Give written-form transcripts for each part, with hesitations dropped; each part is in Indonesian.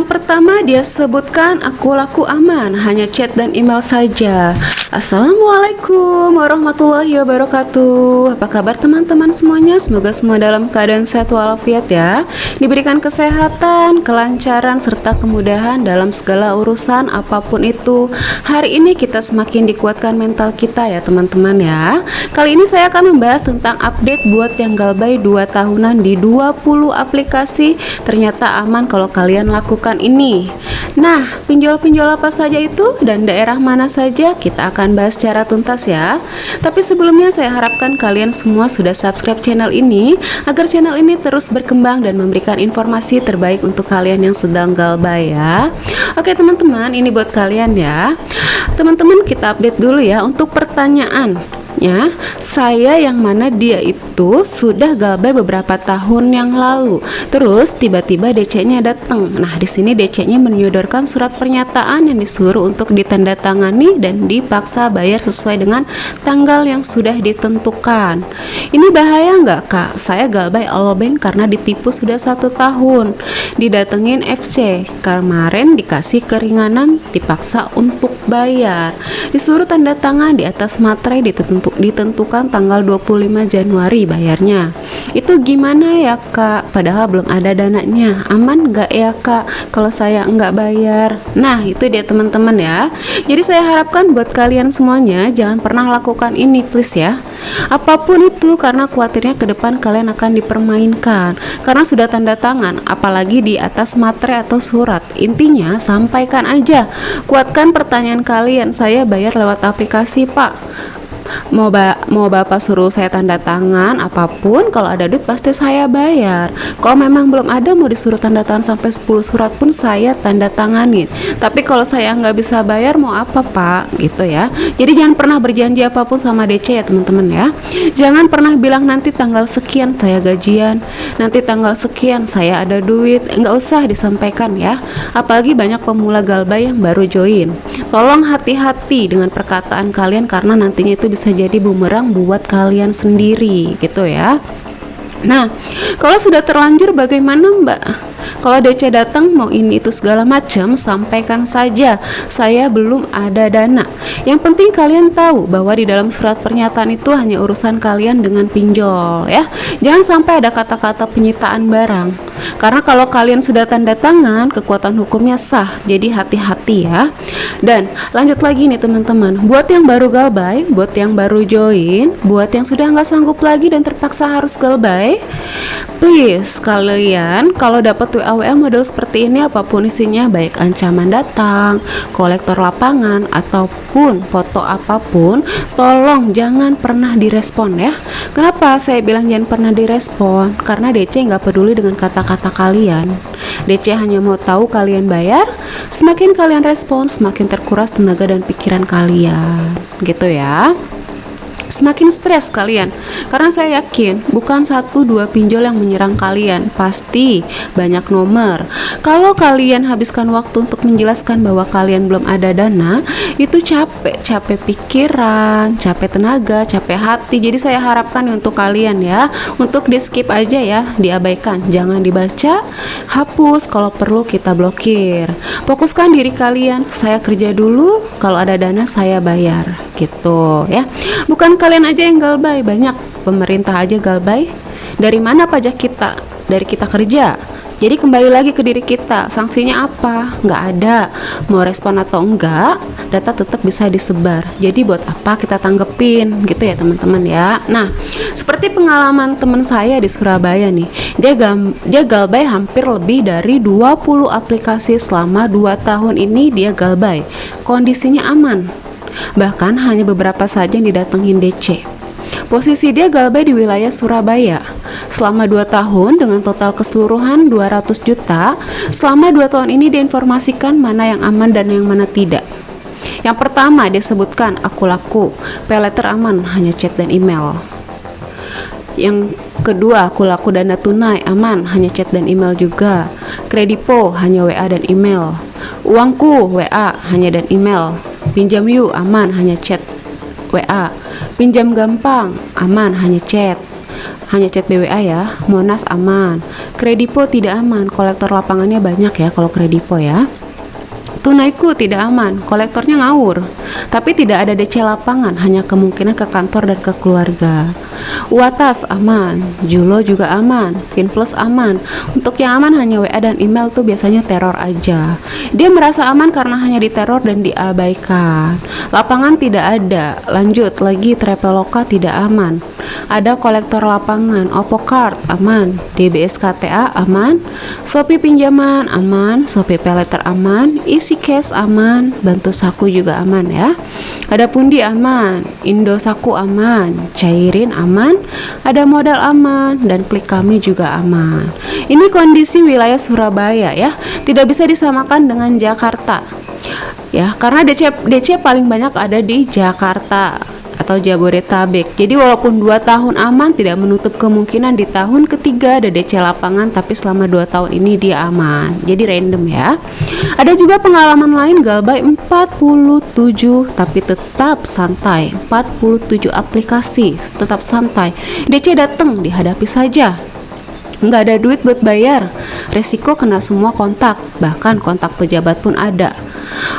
Yang pertama dia sebutkan aku laku aman, hanya chat dan email saja. Assalamualaikum warahmatullahi wabarakatuh. Apa kabar teman-teman semuanya? Semoga semua dalam keadaan sehat walafiat ya. Diberikan kesehatan, kelancaran, serta kemudahan dalam segala urusan apapun itu. Hari ini kita semakin dikuatkan mental kita ya teman-teman ya. Kali ini saya akan membahas tentang update buat yang galbay 2 tahunan di 20 aplikasi. Ternyata aman kalau kalian lakukan ini. Nah, pinjol-pinjol apa saja itu dan daerah mana saja kita akan bahas secara tuntas ya. Tapi sebelumnya saya harapkan kalian semua sudah subscribe channel ini agar channel ini terus berkembang dan memberikan informasi terbaik untuk kalian yang sedang galbay ya. Oke teman-teman, ini buat kalian ya. Teman-teman, kita update dulu ya untuk pertanyaan. Saya yang mana dia itu sudah galbay beberapa tahun yang lalu. Terus tiba-tiba DC-nya datang. Nah, di sini DC-nya menyodorkan surat pernyataan yang disuruh untuk ditandatangani dan dipaksa bayar sesuai dengan tanggal yang sudah ditentukan. Ini bahaya nggak kak? Saya galbay alobank karena ditipu sudah 1 tahun. Didatengin FC. Kemarin dikasih keringanan, dipaksa untuk bayar. Disuruh tanda tangan di atas materai ditentukan tanggal 25 Januari bayarnya. Itu gimana ya kak? Padahal belum ada dananya. Aman nggak ya kak kalau saya nggak bayar? Nah, itu dia teman-teman ya. Jadi saya harapkan buat kalian semuanya jangan pernah lakukan ini please ya. Apapun itu, karena khawatirnya ke depan kalian akan dipermainkan karena sudah tanda tangan, apalagi di atas materai atau surat. Intinya sampaikan aja, kuatkan pertanyaan kalian. Saya bayar lewat aplikasi pak. Mau bapak suruh saya tanda tangan apapun, kalau ada duit pasti saya bayar. Kalau memang belum ada, mau disuruh tanda tangan sampai 10 surat pun saya tanda tanganin. Tapi kalau saya nggak bisa bayar mau apa pak, gitu ya. Jadi jangan pernah berjanji apapun sama DC ya teman-teman ya. Jangan pernah bilang nanti tanggal sekian saya gajian, nanti tanggal sekian saya ada duit. Nggak usah disampaikan ya. Apalagi banyak pemula galbay yang baru join. Tolong hati-hati dengan perkataan kalian karena nantinya itu bisa jadi bumerang buat kalian sendiri gitu ya. Nah, kalau sudah terlanjur bagaimana mbak? Kalau DC datang mau ini itu segala macam, sampaikan saja saya belum ada dana. Yang penting kalian tahu bahwa di dalam surat pernyataan itu hanya urusan kalian dengan pinjol ya. Jangan sampai ada kata-kata penyitaan barang. Karena kalau kalian sudah tanda tangan, kekuatan hukumnya sah. Jadi hati-hati ya. Dan lanjut lagi nih teman-teman, buat yang baru galbay, buat yang baru join, buat yang sudah nggak sanggup lagi dan terpaksa harus galbay, please kalian kalau dapat WA model seperti ini apapun isinya, baik ancaman datang, kolektor lapangan ataupun foto apapun, tolong jangan pernah direspon ya. Kenapa saya bilang jangan pernah direspon? Karena DC nggak peduli dengan kata-kata kalian. DC hanya mau tahu kalian bayar. Semakin kalian respon, semakin terkuras tenaga dan pikiran kalian gitu ya. Semakin stres kalian, karena saya yakin bukan 1-2 pinjol yang menyerang kalian, pasti banyak nomor. Kalau kalian habiskan waktu untuk menjelaskan bahwa kalian belum ada dana, itu capek pikiran, capek tenaga, capek hati. Jadi saya harapkan untuk kalian ya, untuk di skip aja ya, diabaikan, jangan dibaca, hapus, kalau perlu kita blokir. Fokuskan diri kalian, saya kerja dulu, kalau ada dana saya bayar gitu ya. Bukan kalian aja yang galbay, banyak pemerintah aja galbay. Dari mana pajak kita? Dari kita kerja. Jadi kembali lagi ke diri kita, sanksinya apa? Nggak ada. Mau respon atau enggak, data tetap bisa disebar. Jadi buat apa kita tanggepin gitu ya teman-teman ya. Nah, seperti pengalaman teman saya di Surabaya nih, dia galbay hampir lebih dari 20 aplikasi selama 2 tahun ini dia galbay. Kondisinya aman. Bahkan hanya beberapa saja yang didatengin DC. Posisi dia galbay di wilayah Surabaya selama 2 tahun dengan total keseluruhan 200 juta. Selama 2 tahun ini diinformasikan mana yang aman dan yang mana tidak. Yang pertama dia sebutkan aku laku, pay letter aman, hanya chat dan email. Yang kedua, aku laku dana tunai aman, hanya chat dan email juga. Kredipo hanya WA dan email. Uangku WA hanya dan email. Pinjam yuk aman, hanya chat WA. Pinjam gampang aman, hanya chat. hanya chat BWA ya. Monas aman. Kredipo tidak aman, kolektor lapangannya banyak ya kalau Kredipo ya. Tunaiku tidak aman, kolektornya ngawur. Tapi tidak ada DC lapangan, hanya kemungkinan ke kantor dan ke keluarga. Uatas aman, Julo juga aman, Finflus aman. Untuk yang aman hanya WA dan email tuh biasanya teror aja. Dia merasa aman karena hanya diteror dan diabaikan. Lapangan tidak ada. Lanjut lagi, Traveloka tidak aman. Ada kolektor lapangan, Oppo Card aman, DBS KTA aman, Shopee pinjaman aman, Shopee Paylater aman, Easy Cash aman, Bantu Saku juga aman ya. Ada Pundi aman, Indo Saku aman, Cairin aman, ada modal aman, dan Klik Kami juga aman. Ini kondisi wilayah Surabaya ya, tidak bisa disamakan dengan Jakarta ya, karena DC paling banyak ada di Jakarta atau Jabodetabek. Jadi walaupun 2 tahun aman, tidak menutup kemungkinan di tahun ketiga ada DC lapangan, tapi selama 2 tahun ini dia aman. Jadi random ya. Ada juga pengalaman lain, Galbay 47 tapi tetap santai. 47 aplikasi tetap santai. DC datang dihadapi saja. Nggak ada duit buat bayar, resiko kena semua kontak, bahkan kontak pejabat pun ada.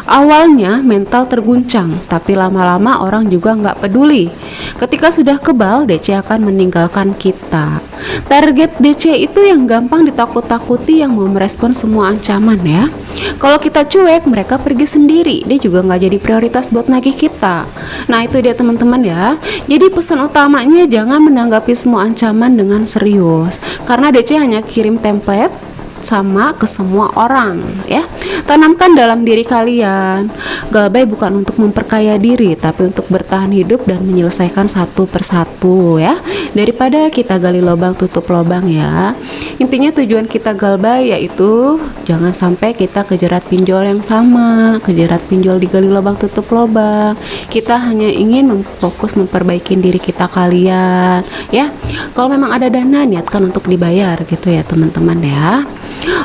Awalnya mental terguncang, tapi lama-lama orang juga nggak peduli. Ketika sudah kebal, DC akan meninggalkan kita. Target DC itu yang gampang ditakut-takuti, yang mau merespon semua ancaman ya. Kalau kita cuek, mereka pergi sendiri. Dia juga nggak jadi prioritas buat nagih kita. Nah itu dia teman-teman ya. Jadi pesan utamanya jangan menanggapi semua ancaman dengan serius, karena DC hanya kirim template sama ke semua orang ya. Tanamkan dalam diri kalian, Galbay bukan untuk memperkaya diri, tapi untuk bertahan hidup dan menyelesaikan satu persatu ya, daripada kita gali lubang tutup lubang ya. Intinya tujuan kita Galbay yaitu jangan sampai kita kejerat pinjol yang sama, kejerat pinjol digali lubang tutup lubang. Kita hanya ingin fokus memperbaiki diri kita kalian ya. Kalau memang ada dana, niatkan untuk dibayar gitu ya teman-teman ya.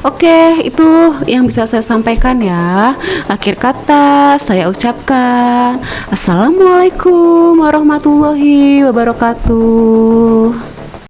Oke, itu yang bisa saya sampaikan ya. Akhir kata saya ucapkan Assalamualaikum warahmatullahi wabarakatuh.